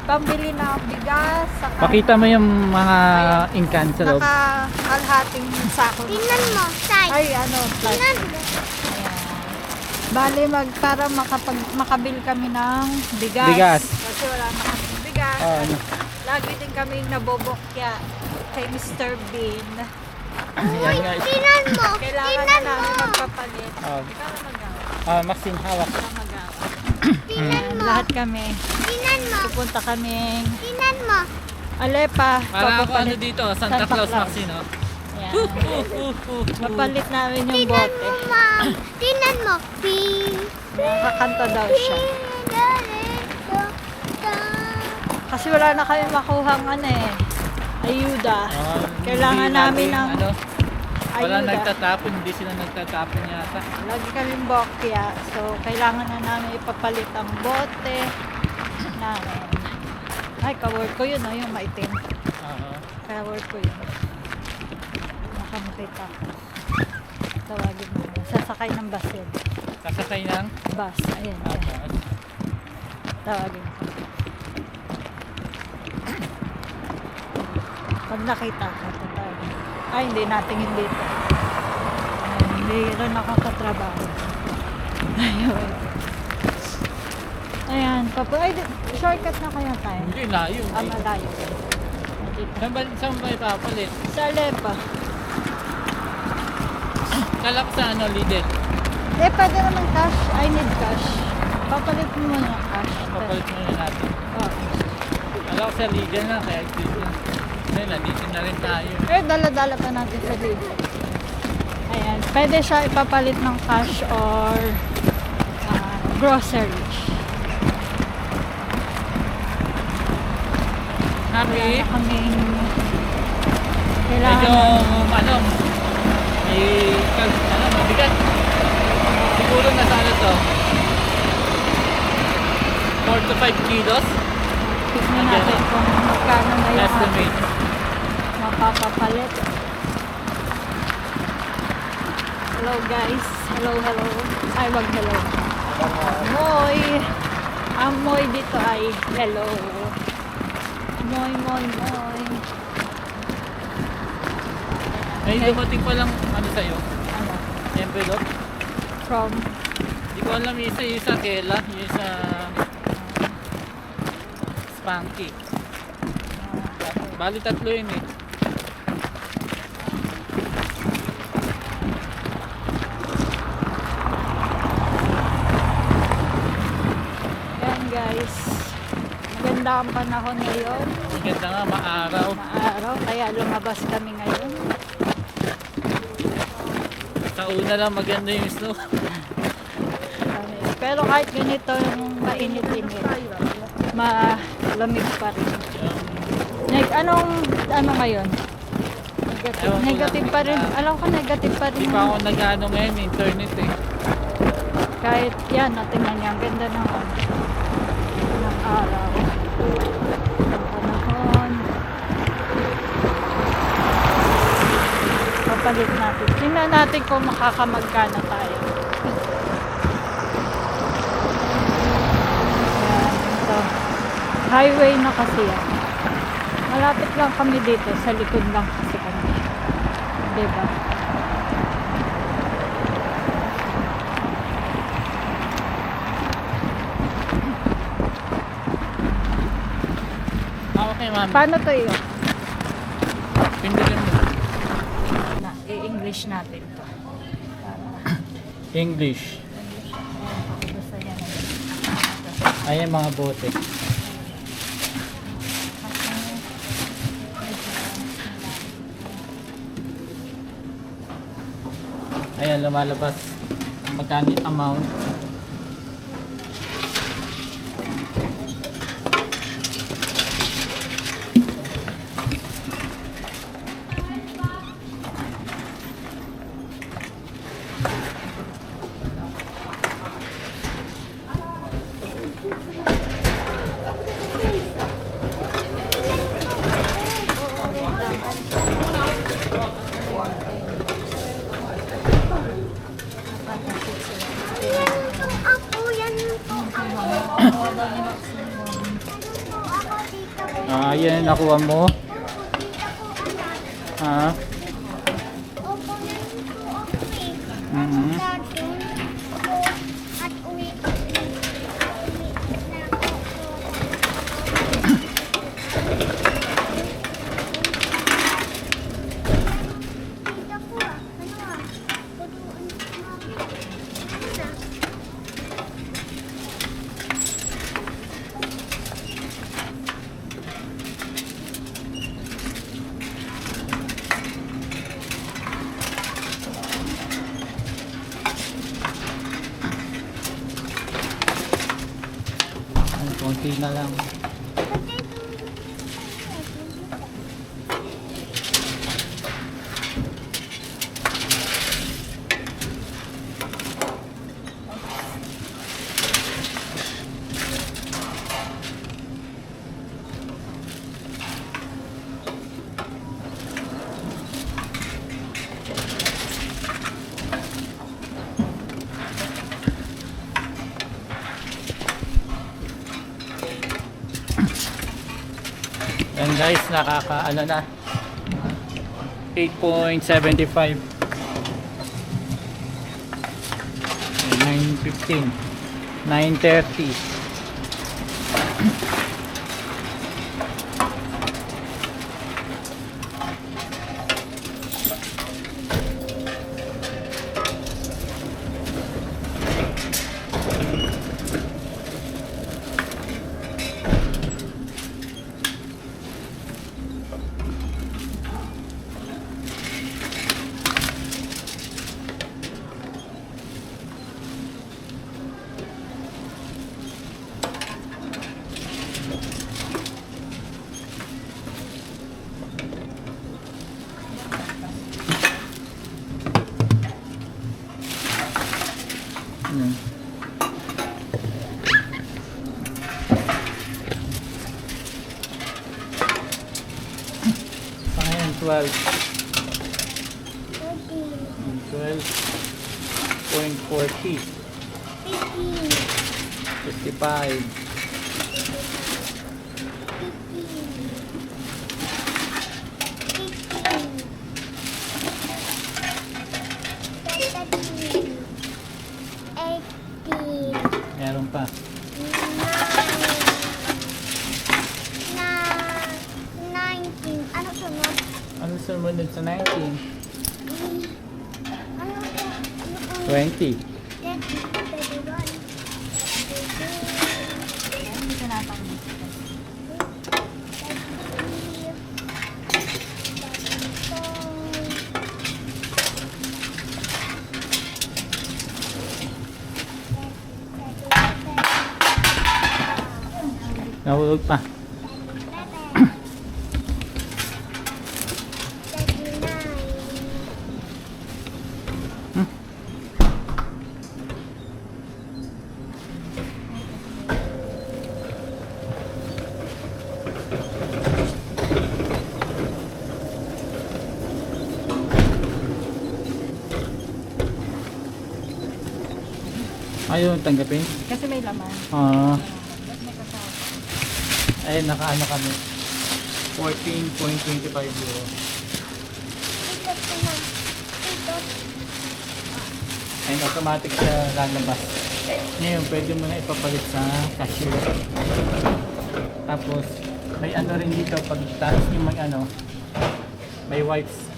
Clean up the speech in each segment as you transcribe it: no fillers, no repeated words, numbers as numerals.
pambili ng bigas. Saka Pakita mo yung mga ingkan sa loob. naka-alhating sako. Tingnan mo, Sai. Ay, ano, Tingnan mo. bali para makabil kami ng bigas. Bigas. Kasi wala na kami bigas. Ano? Lagi din kami nabobokya kay Mr. Bean. Ayan guys. Tingnan mo. Kailangan na Tingnan namin mo. magpapalit. Oh. Ikaw na magawa. Maxine, hawak. Ikaw magawa. Tingnan mo. Lahat kami. Tingnan mo. Pupunta kaming Tingnan mo. Alepa. Para ako papapalit. ano dito, Santa Claus Maxine, oh. Yan. Mapalit namin yung Tingnan bote. mo, Mom. Tingnan mo. Nakakanta daw siya. Kasi wala na kami makuhang ayuda. Kailangan Hindi namin lagi, ng wala ayuda. nagtatapon, hindi sila nagtatapon yata. Lagi kaming bokya. So, kailangan na namin ipapalit ang bote namin. Ay, ka-work ko yun, yung maitim. Oo. Ka-work ko yun. Nakamukit ako. Tawagin mo. Sasakay ng bus yun. Sasakay ng Bus. Ayan. Ayan. Tawagin ko. Pag nakita ko, tatawagin. Ay, hindi natingin dito. Ay, hindi rin ako katrabaho. Ayun. Ayan. Ay, shortcut na kaya tayo. hindi layo. Malayo. Saan ba ipapalit? Sa Alepa. Kalak sa ano, Lidl. Pwede naman cash. I need cash. Papalit mo muna ng cash. Papalit muna natin. Oh. Kalak sa Lidl na, kaya dito. Ngayon, nandito na rin tayo. Dala-dala pa natin sa dito. Ayan. Pwede siya ipapalit ng cash or groceries. Happy? Wala na kaming Medyo, kailangan mabigat. Siguro nasa ano to? 4 to 5 kilos. tignan natin kung magkano na yung ating Estimate. mapapapalit. Hello guys. Hello. Ay, wag hello. Amoy. Amoy dito ay hello. Moy. Ay, dumating pa lang ano sa'yo? Ano? Envelope. From Hindi ko alam yung isa Kela, yung isa Spanky. Bali tatlo yun eh. Ayan guys. Maganda ang panahon ngayon. Maganda nga, maaraw. Maaraw. Kaya lumabas kami ngayon. Sa una lang maganda yung snow. Pero kahit ganito yung mainit-init, malamig pa rin. Anong ngayon? Negative pa rin. Alam ko negative pa Hindi rin. pa ako nag-ano ngayon, internet eh. Kahit yan, natingnan niya. Ang ganda ng araw. Ang panahon. Papalit natin. Tingnan natin kung makakamagkana tayo. Ayan, ito. Highway na kasi yan. Malapit lang kami dito. Sa likod lang kasi kami. Diba? Okay ma'am, Paano to yun? pindutin mo. I-English natin to. Para English. basta yan. Ayan mga bote. Ayan, lumalabas ang magkano yung amount. nakuha mo? Opo, tita ko anak. Ha? Opo, nandun po ako eh. Mhm. Dadun ako at uwi na ako. Tita ko ano tutuan na. Ay, konti na lang. Yan guys, nakaka ano na 8.75 9.15 9.30 Yan. Ayan, 12 12.40 55 meron pa. 19. Ano sunod? Ano sumunod sa 19? Ano po? 20 Hindi ko natanong. nahulog pa. Ayun, tanggapin. Kasi may laman. Ah, Ba't may kasama? ayun, nakaano kami. 14.25 euro. Ayun, automatic siya lalabas. Ngayon, pwede mo na ipapalit sa cashier. Tapos, may ano rin dito, pag taas yung may ano, may wipes.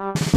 Bye.